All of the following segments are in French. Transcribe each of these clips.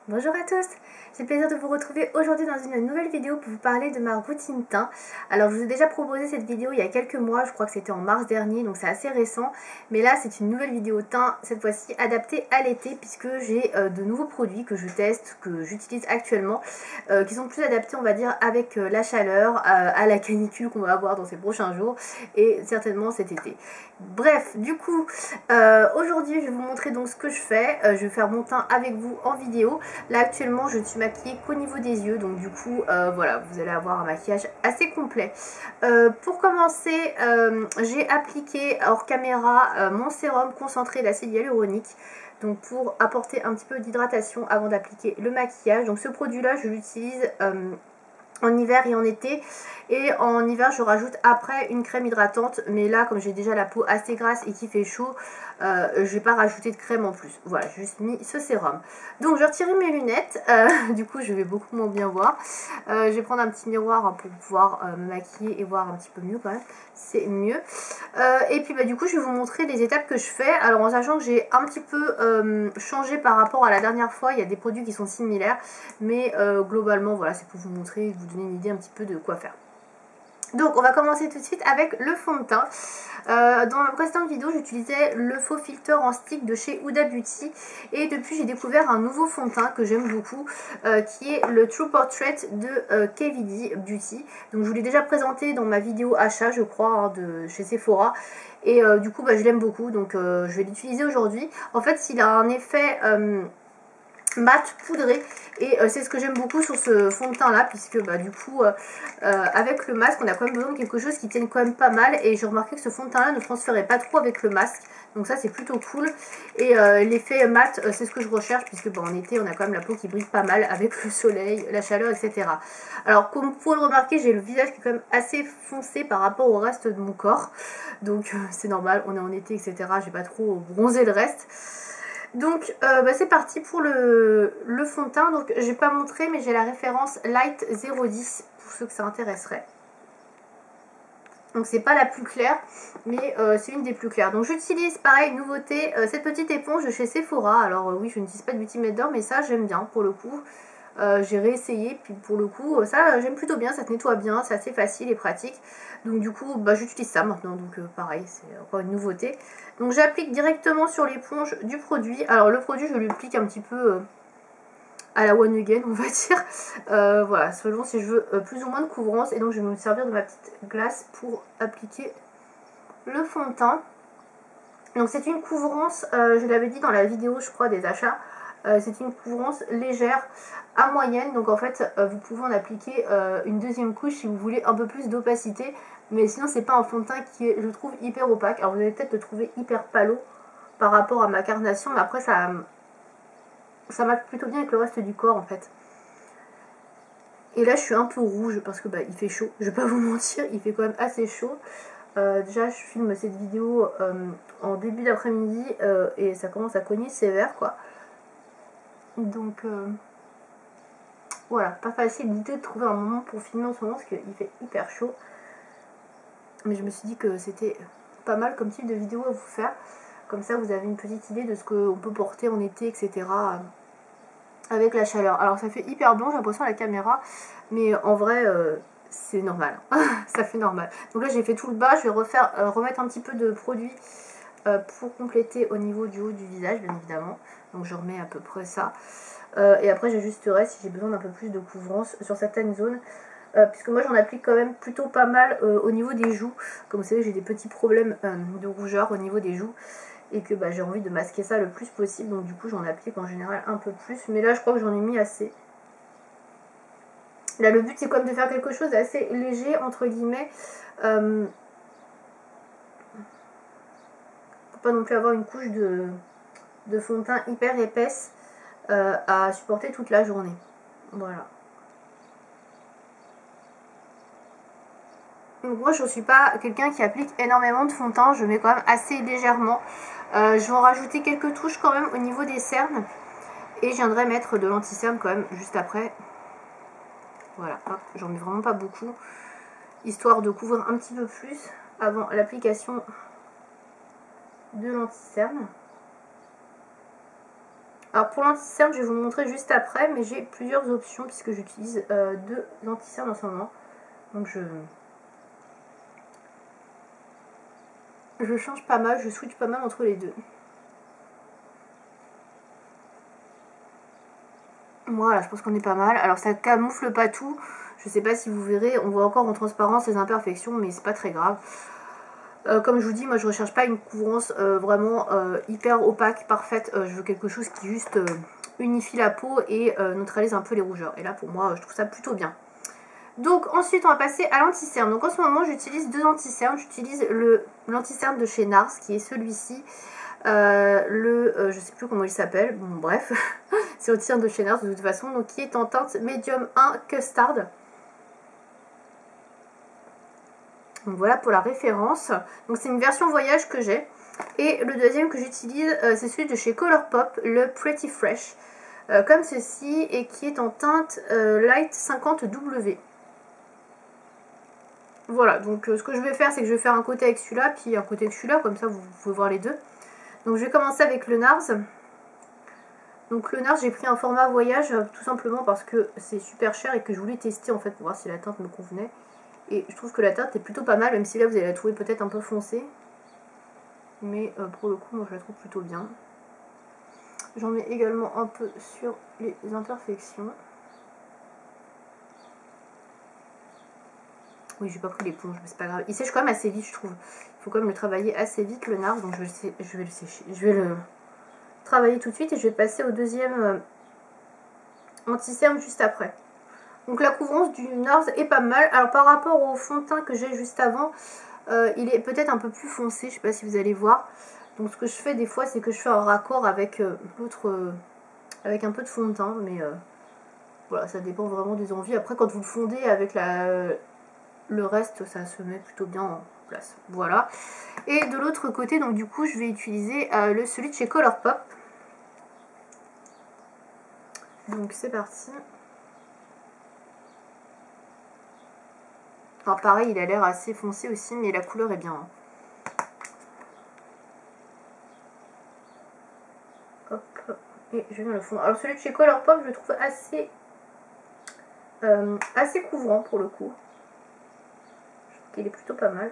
Bonjour à tous, j'ai le plaisir de vous retrouver aujourd'hui dans une nouvelle vidéo pour vous parler de ma routine teint. Alors je vous ai déjà proposé cette vidéo il y a quelques mois, je crois que c'était en mars dernier, donc c'est assez récent. Mais là c'est une nouvelle vidéo teint, cette fois-ci adaptée à l'été, puisque j'ai de nouveaux produits que je teste, que j'utilise actuellement, qui sont plus adaptés on va dire avec la chaleur, à la canicule qu'on va avoir dans ces prochains jours, et certainement cet été. Bref, du coup, aujourd'hui je vais vous montrer donc ce que je fais, je vais faire mon teint avec vous en vidéo. Là actuellement je ne suis maquillée qu'au niveau des yeux, donc du coup voilà, vous allez avoir un maquillage assez complet. Pour commencer, j'ai appliqué hors caméra mon sérum concentré d'acide hyaluronique, donc pour apporter un petit peu d'hydratation avant d'appliquer le maquillage. Donc ce produit là je l'utilise en hiver et en été, et en hiver je rajoute après une crème hydratante, mais là comme j'ai déjà la peau assez grasse et qu'il fait chaud, je vais pas rajouter de crème en plus. Voilà, j'ai juste mis ce sérum. Donc je vais retirer mes lunettes, du coup je vais beaucoup moins bien voir. Je vais prendre un petit miroir pour pouvoir me maquiller et voir un petit peu mieux quand même, c'est mieux. Et puis du coup je vais vous montrer les étapes que je fais. Alors en sachant que j'ai un petit peu changé par rapport à la dernière fois, il y a des produits qui sont similaires, mais globalement voilà, c'est pour vous montrer, vous donner une idée un petit peu de quoi faire. Donc on va commencer tout de suite avec le fond de teint. Dans ma précédente vidéo j'utilisais le faux filter en stick de chez Huda Beauty, et depuis j'ai découvert un nouveau fond de teint que j'aime beaucoup, qui est le True Portrait de KVD Beauty. Donc je vous l'ai déjà présenté dans ma vidéo achat je crois, hein, de chez Sephora, et du coup je l'aime beaucoup, donc je vais l'utiliser aujourd'hui. En fait il a un effet mat poudré, et c'est ce que j'aime beaucoup sur ce fond de teint là, puisque du coup avec le masque on a quand même besoin de quelque chose qui tienne quand même pas mal, et j'ai remarqué que ce fond de teint là ne transférait pas trop avec le masque, donc ça c'est plutôt cool. Et l'effet mat, c'est ce que je recherche, puisque en été on a quand même la peau qui brille pas mal avec le soleil, la chaleur, etc. Alors comme vous pouvez le remarquer, j'ai le visage qui est quand même assez foncé par rapport au reste de mon corps, donc c'est normal, on est en été, etc. J'ai pas trop bronzé le reste. Donc c'est parti pour le fond de teint. Donc je vais pas montrer, mais j'ai la référence Light 010 pour ceux que ça intéresserait. Donc c'est pas la plus claire, mais c'est une des plus claires. Donc j'utilise pareil, nouveauté, cette petite éponge de chez Sephora. Alors oui, je n'utilise pas de Beauty Blender, mais ça j'aime bien pour le coup. J'ai réessayé, puis pour le coup ça j'aime plutôt bien, ça se nettoie bien, c'est assez facile et pratique. Donc du coup j'utilise ça maintenant, donc pareil, c'est encore une nouveauté. Donc j'applique directement sur l'éponge du produit. Alors le produit je l'applique un petit peu à la one again on va dire, voilà, selon si je veux plus ou moins de couvrance. Et donc je vais me servir de ma petite glace pour appliquer le fond de teint. Donc c'est une couvrance, je l'avais dit dans la vidéo je crois des achats, c'est une couvrance légère à moyenne, donc en fait vous pouvez en appliquer une deuxième couche si vous voulez un peu plus d'opacité, mais sinon c'est pas un fond de teint qui est, je trouve, hyper opaque. Alors vous allez peut-être le trouver hyper palo par rapport à ma carnation, mais après ça matche plutôt bien avec le reste du corps en fait. Et là je suis un peu rouge parce que il fait chaud, je vais pas vous mentir, il fait quand même assez chaud. Déjà je filme cette vidéo en début d'après-midi et ça commence à cogner sévère quoi. Donc voilà, pas facile du tout de trouver un moment pour filmer en ce moment parce qu'il fait hyper chaud. Mais je me suis dit que c'était pas mal comme type de vidéo à vous faire. Comme ça vous avez une petite idée de ce qu'on peut porter en été, etc. Avec la chaleur. Alors ça fait hyper blanc j'ai l'impression à la caméra, mais en vrai c'est normal. Ça fait normal. Donc là j'ai fait tout le bas, je vais remettre un petit peu de produit pour compléter au niveau du haut du visage bien évidemment. Donc je remets à peu près ça. Et après j'ajusterai si j'ai besoin d'un peu plus de couvrance sur certaines zones. Puisque moi j'en applique quand même plutôt pas mal au niveau des joues. Comme vous savez j'ai des petits problèmes de rougeur au niveau des joues. Et que j'ai envie de masquer ça le plus possible. Donc du coup j'en applique en général un peu plus. Mais là je crois que j'en ai mis assez. Là le but c'est quand même de faire quelque chose d'assez léger entre guillemets. Faut pas non plus avoir une couche de fond de teint hyper épaisse à supporter toute la journée. Voilà. Donc moi je ne suis pas quelqu'un qui applique énormément de fond de teint, je mets quand même assez légèrement. Je vais en rajouter quelques touches quand même au niveau des cernes. Et je viendrai mettre de l'anti-cerne quand même juste après. Voilà, hop, j'en mets vraiment pas beaucoup. Histoire de couvrir un petit peu plus avant l'application de l'anti-cerne. Alors pour l'anti-cerne, je vais vous le montrer juste après, mais j'ai plusieurs options puisque j'utilise deux anti-cernes en ce moment. Donc je change pas mal, je switch pas mal entre les deux. Voilà, je pense qu'on est pas mal. Alors ça camoufle pas tout. Je sais pas si vous verrez, on voit encore en transparence les imperfections, mais c'est pas très grave. Comme je vous dis, moi je recherche pas une couvrance vraiment hyper opaque, parfaite. Je veux quelque chose qui juste unifie la peau et neutralise un peu les rougeurs. Et là pour moi, je trouve ça plutôt bien. Donc ensuite on va passer à l'anti-cerne. Donc en ce moment j'utilise deux anti-cernes. J'utilise l'anti-cerne de chez NARS qui est celui-ci. Je sais plus comment il s'appelle, bon bref, c'est l'anti-cerne de chez NARS de toute façon, donc qui est en teinte Medium 1 Custard. Donc voilà pour la référence. Donc c'est une version voyage que j'ai. Et le deuxième que j'utilise, c'est celui de chez Colourpop, le Pretty Fresh, comme ceci, et qui est en teinte Light 50W. Voilà, donc ce que je vais faire, c'est que je vais faire un côté avec celui-là, puis un côté avec celui-là, comme ça vous pouvez voir les deux. Donc je vais commencer avec le NARS. Donc le NARS, j'ai pris un format voyage, tout simplement parce que c'est super cher et que je voulais tester en fait pour voir si la teinte me convenait. Et je trouve que la teinte est plutôt pas mal, même si là vous allez la trouver peut-être un peu foncée. Mais pour le coup, moi je la trouve plutôt bien. J'en mets également un peu sur les imperfections. Oui, j'ai pas pris l'éponge, mais c'est pas grave. Il sèche quand même assez vite, je trouve. Il faut quand même le travailler assez vite, le NARS, donc je vais le sécher. Je vais le travailler tout de suite et je vais passer au deuxième anti-cerne juste après. Donc la couvrance du NARS est pas mal. Alors par rapport au fond de teint que j'ai juste avant, il est peut-être un peu plus foncé, je sais pas si vous allez voir. Donc ce que je fais des fois, c'est que je fais un raccord avec l'autre, avec un peu de fond de teint, mais voilà, ça dépend vraiment des envies. Après quand vous le fondez avec le reste, ça se met plutôt bien en place. Voilà. Et de l'autre côté, donc du coup, je vais utiliser celui de chez Colourpop. Donc c'est parti. Alors pareil, il a l'air assez foncé aussi, mais la couleur est bien. Hein. Hop, et je viens le fondre. Alors celui de chez Colourpop, je le trouve assez couvrant pour le coup. Je trouve qu'il est plutôt pas mal.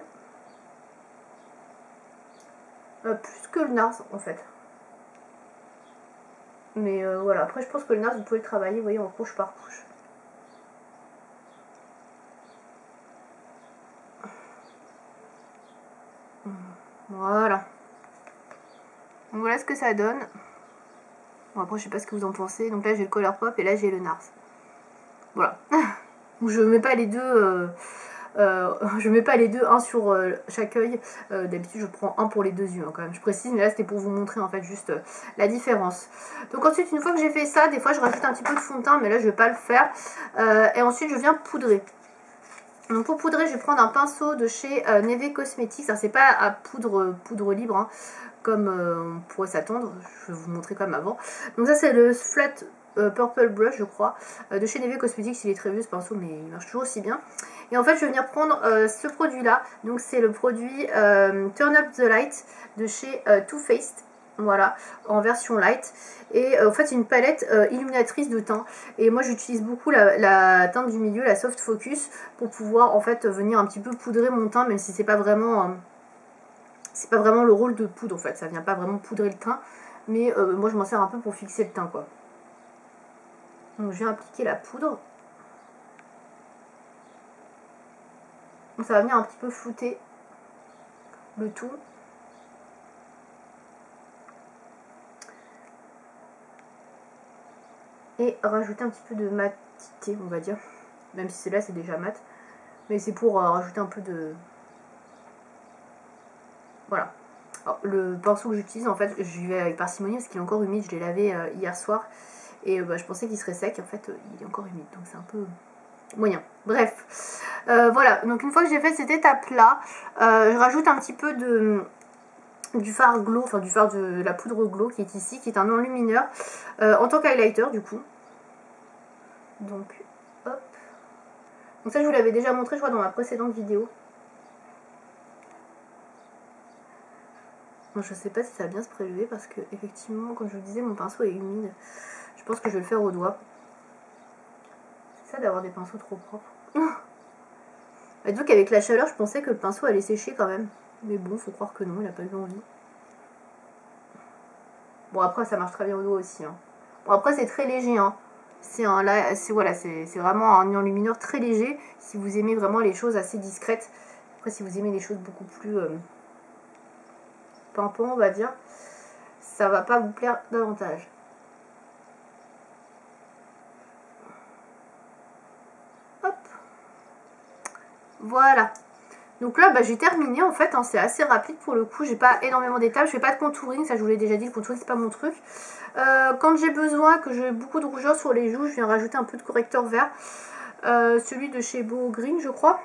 Plus que le NARS en fait. Mais voilà, après je pense que le NARS, vous pouvez le travailler, vous voyez, en couche par couche. Voilà. Donc voilà ce que ça donne. Bon, après je sais pas ce que vous en pensez. Donc là j'ai le Colourpop et là j'ai le NARS. Voilà. Je mets pas les deux... je mets pas les deux, un sur chaque œil. D'habitude je prends un pour les deux yeux hein, quand même. Je précise, mais là c'était pour vous montrer en fait juste la différence. Donc ensuite, une fois que j'ai fait ça, des fois je rajoute un petit peu de fond de teint, mais là je vais pas le faire. Et ensuite je viens poudrer. Donc pour poudrer, je vais prendre un pinceau de chez Neve Cosmetics. Alors c'est pas à poudre libre, hein, comme on pourrait s'attendre. Je vais vous montrer comme avant. Donc ça c'est le Flat Purple Brush, je crois, de chez Neve Cosmetics. Il est très vieux ce pinceau, mais il marche toujours aussi bien. Et en fait, je vais venir prendre ce produit-là. Donc c'est le produit Turn Up the Light de chez Too Faced. Voilà, en version light. Et en fait, c'est une palette illuminatrice de teint. Et moi, j'utilise beaucoup la teinte du milieu, la Soft Focus, pour pouvoir en fait venir un petit peu poudrer mon teint, même si c'est pas vraiment le rôle de poudre en fait. Ça vient pas vraiment poudrer le teint, mais moi, je m'en sers un peu pour fixer le teint quoi. Donc, je viens appliquer la poudre. Donc, ça va venir un petit peu flouter le tout. Et rajouter un petit peu de matité, on va dire. Même si c'est déjà mat. Mais c'est pour rajouter un peu de... Voilà. Alors, le pinceau que j'utilise, en fait, j'y vais avec parcimonie parce qu'il est encore humide. Je l'ai lavé hier soir. Et je pensais qu'il serait sec. En fait, il est encore humide. Donc c'est un peu moyen. Bref. Voilà. Donc une fois que j'ai fait cette étape-là, je rajoute un petit peu du fard glow, enfin du fard de la poudre glow qui est ici, qui est un enlumineur en tant qu'highlighter du coup. Donc hop. Donc ça je vous l'avais déjà montré je crois dans ma précédente vidéo. Bon, je sais pas si ça va bien se prélever parce que effectivement, comme je vous disais, mon pinceau est humide. Je pense que je vais le faire au doigt. C'est ça d'avoir des pinceaux trop propres. Et donc avec la chaleur, je pensais que le pinceau allait sécher quand même. Mais bon, faut croire que non, il a pas eu envie. Bon, après, ça marche très bien au doigt aussi. Hein. Bon, après, c'est très léger. Hein. C'est voilà, vraiment un enlumineur très léger. Si vous aimez vraiment les choses assez discrètes. Après, si vous aimez les choses beaucoup plus pimpant, on va dire, ça va pas vous plaire davantage. Hop. Voilà. Donc là, bah, j'ai terminé en fait, hein, c'est assez rapide pour le coup, j'ai pas énormément d'étapes, je fais pas de contouring, ça je vous l'ai déjà dit, le contouring c'est pas mon truc. Quand j'ai besoin, que j'ai beaucoup de rougeur sur les joues, je viens rajouter un peu de correcteur vert, celui de chez Beau Green je crois,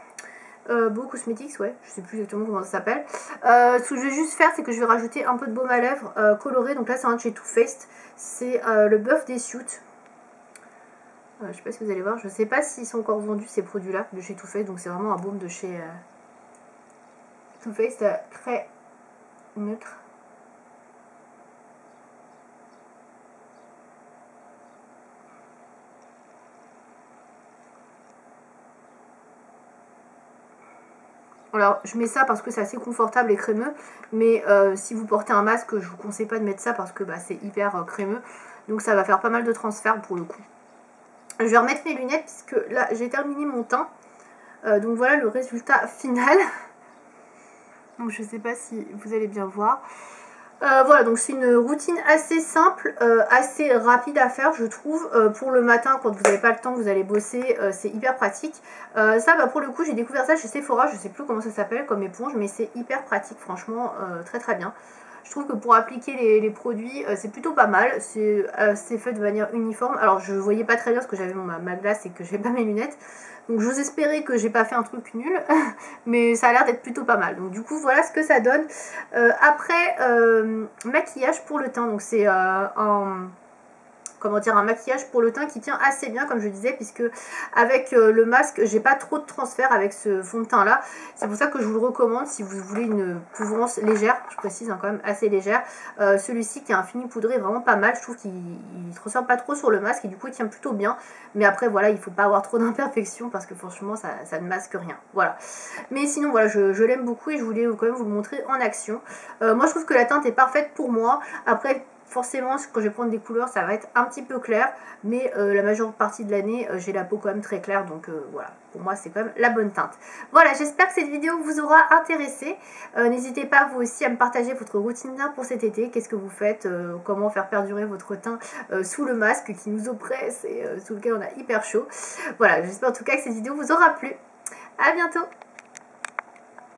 Beau Cosmetics, ouais, je sais plus exactement comment ça s'appelle. Ce que je vais juste faire, c'est que je vais rajouter un peu de baume à lèvres coloré, donc là c'est un de chez Too Faced, c'est le Buff Suit. Je sais pas si vous allez voir, je sais pas s'ils sont encore vendus ces produits là de chez Too Faced, donc c'est vraiment un baume de chez Too Faced très neutre. Alors je mets ça parce que c'est assez confortable et crémeux, mais si vous portez un masque, je vous conseille pas de mettre ça parce que bah, c'est hyper crémeux, donc ça va faire pas mal de transfert pour le coup. Je vais remettre mes lunettes puisque là j'ai terminé mon teint, donc voilà le résultat final. Donc je sais pas si vous allez bien voir. Voilà, donc c'est une routine assez simple, assez rapide à faire je trouve, pour le matin quand vous n'avez pas le temps, que vous allez bosser, c'est hyper pratique. Ça bah, pour le coup j'ai découvert ça chez Sephora, je sais plus comment ça s'appelle comme éponge, mais c'est hyper pratique franchement, très très bien. Je trouve que pour appliquer les produits, c'est plutôt pas mal, c'est fait de manière uniforme. Alors je voyais pas très bien parce que j'avais ma glace et que j'ai pas mes lunettes. Donc j'ose espérer que j'ai pas fait un truc nul, mais ça a l'air d'être plutôt pas mal. Donc du coup voilà ce que ça donne. Après, maquillage pour le teint, donc c'est un maquillage pour le teint qui tient assez bien comme je disais, puisque avec le masque j'ai pas trop de transfert avec ce fond de teint là. C'est pour ça que je vous le recommande si vous voulez une couvrance légère, je précise hein, quand même assez légère. Celui-ci qui a un fini poudré vraiment pas mal, je trouve qu'il ne transfère pas trop sur le masque et du coup il tient plutôt bien. Mais après voilà, il faut pas avoir trop d'imperfections parce que franchement ça ne masque rien. Voilà. Mais sinon voilà, je l'aime beaucoup et je voulais quand même vous le montrer en action. Moi je trouve que la teinte est parfaite pour moi. Après forcément, quand je vais prendre des couleurs, ça va être un petit peu clair, mais la majeure partie de l'année, j'ai la peau quand même très claire, donc voilà, pour moi c'est quand même la bonne teinte. Voilà, j'espère que cette vidéo vous aura intéressé. N'hésitez pas vous aussi à me partager votre routine teint pour cet été, qu'est-ce que vous faites, comment faire perdurer votre teint sous le masque qui nous oppresse et sous lequel on a hyper chaud. Voilà, j'espère en tout cas que cette vidéo vous aura plu. À bientôt!